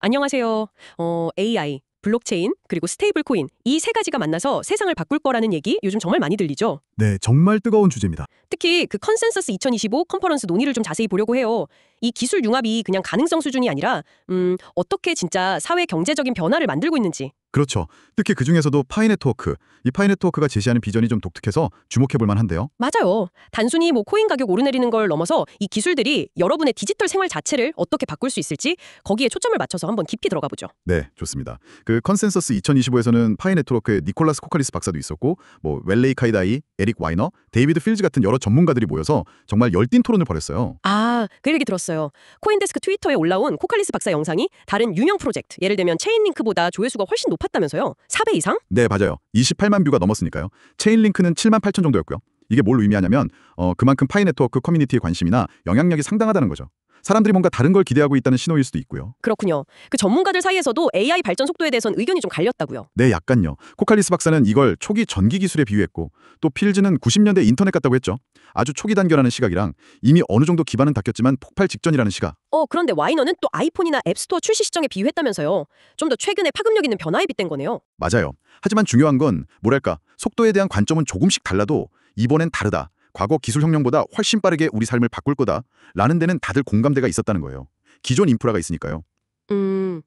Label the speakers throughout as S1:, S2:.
S1: 안녕하세요. AI, 블록체인, 그리고 스테이블 코인 이 세 가지가 만나서 세상을 바꿀 거라는 얘기 요즘 정말 많이 들리죠.
S2: 네, 정말 뜨거운 주제입니다.
S1: 특히 그 컨센서스 2025 컨퍼런스 논의를 좀 자세히 보려고 해요. 이 기술 융합이 그냥 가능성 수준이 아니라 어떻게 진짜 사회 경제적인 변화를 만들고 있는지.
S2: 그렇죠. 특히 그중에서도 파이 네트워크, 이 파이 네트워크가 제시하는 비전이 좀 독특해서 주목해 볼 만한데요.
S1: 맞아요. 단순히 뭐 코인 가격 오르내리는 걸 넘어서 이 기술들이 여러분의 디지털 생활 자체를 어떻게 바꿀 수 있을지 거기에 초점을 맞춰서 한번 깊이 들어가 보죠.
S2: 네, 좋습니다. 그 컨센서스 2025에서는 파이 네트워크의 니콜라스 코칼리스 박사도 있었고, 뭐 웰레이 카이다이, 에릭 와이너, 데이비드 필즈 같은 여러 전문가들이 모여서 정말 열띤 토론을 벌였어요.
S1: 그 얘기 들었어요. 코인데스크 트위터에 올라온 코칼리스 박사 영상이 다른 유명 프로젝트, 예를 들면 체인링크보다 조회수가 훨씬 높았다면서요? 4배 이상?
S2: 네, 맞아요. 28만 뷰가 넘었으니까요. 체인링크는 7만 8천 정도였고요. 이게 뭘 의미하냐면 그만큼 파이 네트워크 커뮤니티의 관심이나 영향력이 상당하다는 거죠. 사람들이 뭔가 다른 걸 기대하고 있다는 신호일 수도 있고요.
S1: 그렇군요. 그 전문가들 사이에서도 AI 발전 속도에 대해선 의견이 좀 갈렸다고요.
S2: 네, 약간요. 코칼리스 박사는 이걸 초기 전기 기술에 비유했고, 또 필즈는 90년대 인터넷 같다고 했죠. 아주 초기 단계라는 시각이랑 이미 어느 정도 기반은 닦였지만 폭발 직전이라는 시각.
S1: 그런데 와이너는 또 아이폰이나 앱스토어 출시 시점에 비유했다면서요. 좀 더 최근에 파급력 있는 변화에 빗댄 거네요.
S2: 맞아요. 하지만 중요한 건 뭐랄까, 속도에 대한 관점은 조금씩 달라도 이번엔 다르다. 과거 기술 혁명보다 훨씬 빠르게 우리 삶을 바꿀 거다. 라는 데는 다들 공감대가 있었다는 거예요. 기존 인프라가 있으니까요.
S1: 음,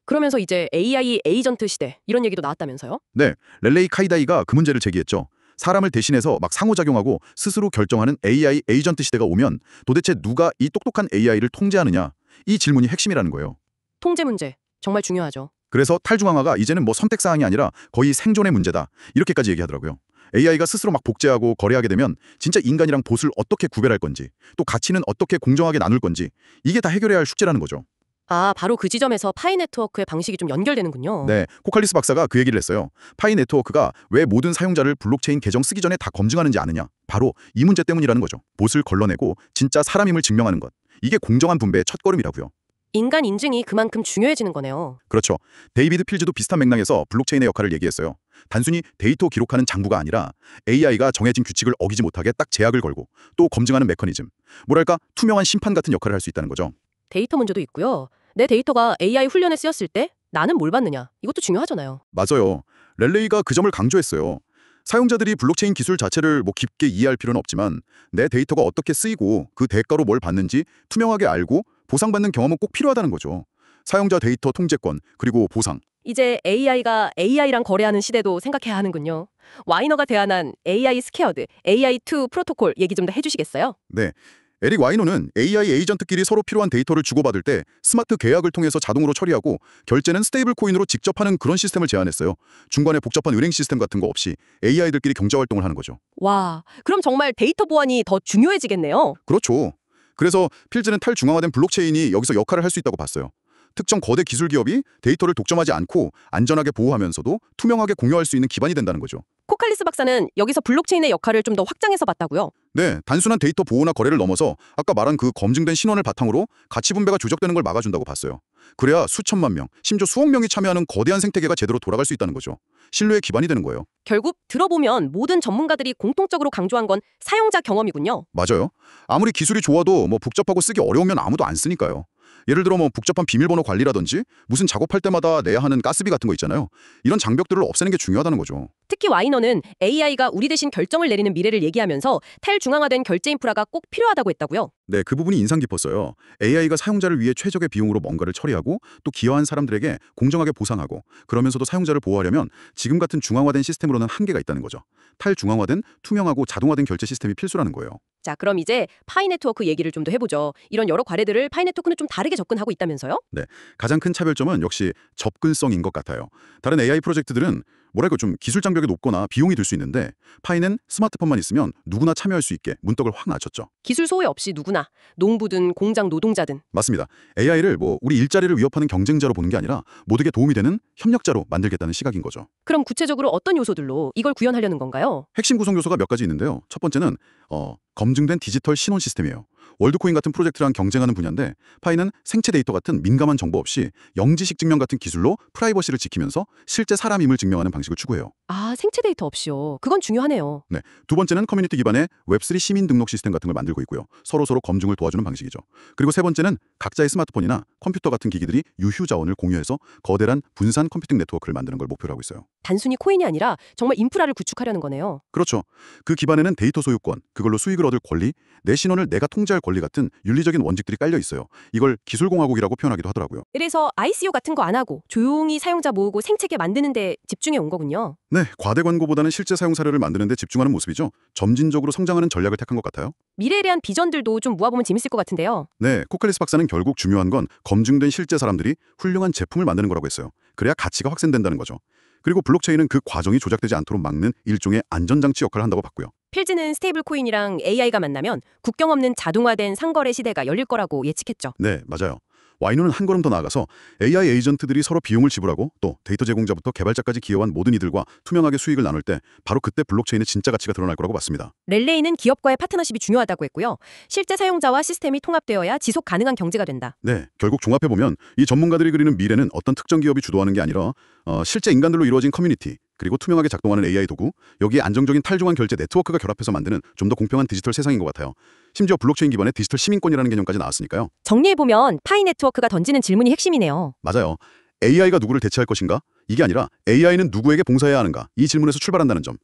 S1: 그러면서 이제 AI 에이전트 시대 이런 얘기도 나왔다면서요?
S2: 네, 렐레이 카이다이가 그 문제를 제기했죠. 사람을 대신해서 막 상호작용하고 스스로 결정하는 AI 에이전트 시대가 오면 도대체 누가 이 똑똑한 AI를 통제하느냐? 이 질문이 핵심이라는 거예요.
S1: 통제 문제 정말 중요하죠.
S2: 그래서 탈중앙화가 이제는 뭐 선택사항이 아니라 거의 생존의 문제다. 이렇게까지 얘기하더라고요. AI가 스스로 막 복제하고 거래하게 되면 진짜 인간이랑 봇을 어떻게 구별할 건지, 또 가치는 어떻게 공정하게 나눌 건지, 이게 다 해결해야 할 숙제라는 거죠.
S1: 바로 그 지점에서 파이 네트워크의 방식이 좀 연결되는군요.
S2: 네, 코칼리스 박사가 그 얘기를 했어요. 파이 네트워크가 왜 모든 사용자를 블록체인 계정 쓰기 전에 다 검증하는지 아느냐? 바로 이 문제 때문이라는 거죠. 봇을 걸러내고 진짜 사람임을 증명하는 것. 이게 공정한 분배의 첫걸음이라고요.
S1: 인간 인증이 그만큼 중요해지는 거네요.
S2: 그렇죠. 데이비드 필즈도 비슷한 맥락에서 블록체인의 역할을 얘기했어요. 단순히 데이터 기록하는 장부가 아니라 AI가 정해진 규칙을 어기지 못하게 딱 제약을 걸고 또 검증하는 메커니즘. 뭐랄까, 투명한 심판 같은 역할을 할 수 있다는 거죠.
S1: 데이터 문제도 있고요. 내 데이터가 AI 훈련에 쓰였을 때 나는 뭘 받느냐. 이것도 중요하잖아요.
S2: 맞아요. 렐레이가 그 점을 강조했어요. 사용자들이 블록체인 기술 자체를 뭐 깊게 이해할 필요는 없지만 내 데이터가 어떻게 쓰이고 그 대가로 뭘 받는지 투명하게 알고 보상받는 경험은 꼭 필요하다는 거죠. 사용자 데이터 통제권, 그리고 보상.
S1: 이제 AI가 AI랑 거래하는 시대도 생각해야 하는군요. 와이너가 대안한 AI 스퀘어드, AI2 프로토콜 얘기 좀 더 해주시겠어요?
S2: 네. 에릭 와이노는 AI 에이전트끼리 서로 필요한 데이터를 주고받을 때 스마트 계약을 통해서 자동으로 처리하고 결제는 스테이블 코인으로 직접 하는 그런 시스템을 제안했어요. 중간에 복잡한 은행 시스템 같은 거 없이 AI들끼리 경제 활동을 하는 거죠.
S1: 와, 그럼 정말 데이터 보안이 더 중요해지겠네요.
S2: 그렇죠. 그래서 필즈는 탈중앙화된 블록체인이 여기서 역할을 할 수 있다고 봤어요. 특정 거대 기술 기업이 데이터를 독점하지 않고 안전하게 보호하면서도 투명하게 공유할 수 있는 기반이 된다는 거죠.
S1: 코칼리스 박사는 여기서 블록체인의 역할을 좀 더 확장해서 봤다고요?
S2: 네, 단순한 데이터 보호나 거래를 넘어서 아까 말한 그 검증된 신원을 바탕으로 가치 분배가 조작되는 걸 막아준다고 봤어요. 그래야 수천만 명, 심지어 수억 명이 참여하는 거대한 생태계가 제대로 돌아갈 수 있다는 거죠. 신뢰의 기반이 되는 거예요.
S1: 결국 들어보면 모든 전문가들이 공통적으로 강조한 건 사용자 경험이군요.
S2: 맞아요. 아무리 기술이 좋아도 뭐 복잡하고 쓰기 어려우면 아무도 안 쓰니까요. 예를 들어 뭐 복잡한 비밀번호 관리라든지 무슨 작업할 때마다 내야 하는 가스비 같은 거 있잖아요. 이런 장벽들을 없애는 게 중요하다는 거죠.
S1: 특히 와이너는 AI가 우리 대신 결정을 내리는 미래를 얘기하면서 탈중앙화된 결제 인프라가 꼭 필요하다고 했다고요.
S2: 네, 그 부분이 인상 깊었어요. AI가 사용자를 위해 최적의 비용으로 뭔가를 처리하고 또 기여한 사람들에게 공정하게 보상하고 그러면서도 사용자를 보호하려면 지금 같은 중앙화된 시스템으로는 한계가 있다는 거죠. 탈중앙화된 투명하고 자동화된 결제 시스템이 필수라는 거예요.
S1: 자, 그럼 이제 파이 네트워크 얘기를 좀 더 해보죠. 이런 여러 과제들을 파이 네트워크는 좀 다르게 접근하고 있다면서요?
S2: 네, 가장 큰 차별점은 역시 접근성인 것 같아요. 다른 AI 프로젝트들은 뭐랄까 좀 기술 장벽이 높거나 비용이 들 수 있는데 파이는 스마트폰만 있으면 누구나 참여할 수 있게 문턱을 확 낮췄죠.
S1: 기술 소외 없이 누구나, 농부든 공장 노동자든.
S2: 맞습니다. AI를 뭐 우리 일자리를 위협하는 경쟁자로 보는 게 아니라 모두에게 도움이 되는 협력자로 만들겠다는 시각인 거죠.
S1: 그럼 구체적으로 어떤 요소들로 이걸 구현하려는 건가요?
S2: 핵심 구성 요소가 몇 가지 있는데요. 첫 번째는 검증된 디지털 신원 시스템이에요. 월드코인 같은 프로젝트랑 경쟁하는 분야인데 파이는 생체 데이터 같은 민감한 정보 없이 영지식 증명 같은 기술로 프라이버시를 지키면서 실제 사람임을 증명하는 방식을 추구해요.
S1: 아, 생체 데이터 없이요. 그건 중요하네요.
S2: 네, 두 번째는 커뮤니티 기반의 웹3 시민 등록 시스템 같은 걸 만들고 있고요. 서로서로 검증을 도와주는 방식이죠. 그리고 세 번째는 각자의 스마트폰이나 컴퓨터 같은 기기들이 유휴 자원을 공유해서 거대한 분산 컴퓨팅 네트워크를 만드는 걸 목표로 하고 있어요.
S1: 단순히 코인이 아니라 정말 인프라를 구축하려는 거네요.
S2: 그렇죠. 그 기반에는 데이터 소유권, 그걸로 수익을 얻을 권리, 내 신원을 내가 통제할 권리 같은 윤리적인 원칙들이 깔려 있어요. 이걸 기술공화국이라고 표현하기도 하더라고요.
S1: 그래서 ICO 같은 거 안 하고 조용히 사용자 모으고 생태계 만드는 데 집중해 온 거군요.
S2: 네, 과대 광고보다는 실제 사용 사례를 만드는 데 집중하는 모습이죠. 점진적으로 성장하는 전략을 택한 것 같아요.
S1: 미래에 대한 비전들도 좀 모아보면 재밌을 것 같은데요.
S2: 네, 코칼리스 박사는 결국 중요한 건 검증된 실제 사람들이 훌륭한 제품을 만드는 거라고 했어요. 그래야 가치가 확산된다는 거죠. 그리고 블록체인은 그 과정이 조작되지 않도록 막는 일종의 안전장치 역할을 한다고 봤고요.
S1: 필즈는 스테이블 코인이랑 AI가 만나면 국경 없는 자동화된 상거래 시대가 열릴 거라고 예측했죠.
S2: 네, 맞아요. 와이노는 한 걸음 더 나아가서 AI 에이전트들이 서로 비용을 지불하고 또 데이터 제공자부터 개발자까지 기여한 모든 이들과 투명하게 수익을 나눌 때 바로 그때 블록체인의 진짜 가치가 드러날 거라고 봤습니다.
S1: 렐레이는 기업과의 파트너십이 중요하다고 했고요. 실제 사용자와 시스템이 통합되어야 지속 가능한 경제가 된다.
S2: 네, 결국 종합해보면 이 전문가들이 그리는 미래는 어떤 특정 기업이 주도하는 게 아니라 실제 인간들로 이루어진 커뮤니티, 그리고 투명하게 작동하는 AI 도구, 여기에 안정적인 탈중앙 결제 네트워크가 결합해서 만드는 좀 더 공평한 디지털 세상인 것 같아요. 심지어 블록체인 기반의 디지털 시민권이라는 개념까지 나왔으니까요.
S1: 정리해보면 파이 네트워크가 던지는 질문이 핵심이네요.
S2: 맞아요. AI가 누구를 대체할 것인가? 이게 아니라 AI는 누구에게 봉사해야 하는가? 이 질문에서 출발한다는 점.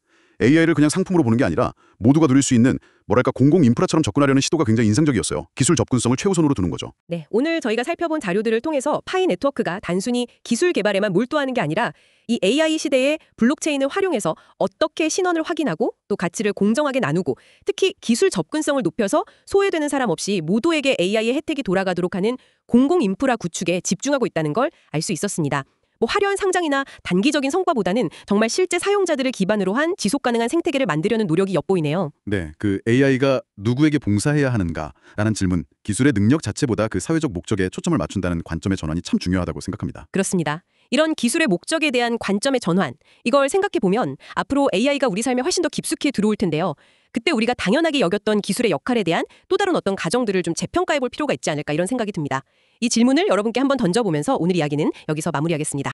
S2: AI를 그냥 상품으로 보는 게 아니라 모두가 누릴 수 있는 뭐랄까 공공 인프라처럼 접근하려는 시도가 굉장히 인상적이었어요. 기술 접근성을 최우선으로 두는 거죠.
S1: 네, 오늘 저희가 살펴본 자료들을 통해서 파이 네트워크가 단순히 기술 개발에만 몰두하는 게 아니라 이 AI 시대에 블록체인을 활용해서 어떻게 신원을 확인하고 또 가치를 공정하게 나누고 특히 기술 접근성을 높여서 소외되는 사람 없이 모두에게 AI의 혜택이 돌아가도록 하는 공공 인프라 구축에 집중하고 있다는 걸 알 수 있었습니다. 화려한 상장이나 단기적인 성과보다는 정말 실제 사용자들을 기반으로 한 지속 가능한 생태계를 만들려는 노력이 엿보이네요.
S2: 네, 그 AI가 누구에게 봉사해야 하는가라는 질문, 기술의 능력 자체보다 그 사회적 목적에 초점을 맞춘다는 관점의 전환이 참 중요하다고 생각합니다.
S1: 그렇습니다. 이런 기술의 목적에 대한 관점의 전환, 이걸 생각해보면 앞으로 AI가 우리 삶에 훨씬 더 깊숙이 들어올 텐데요. 그때 우리가 당연하게 여겼던 기술의 역할에 대한 또 다른 어떤 가정들을 좀 재평가해볼 필요가 있지 않을까 이런 생각이 듭니다. 이 질문을 여러분께 한번 던져보면서 오늘 이야기는 여기서 마무리하겠습니다.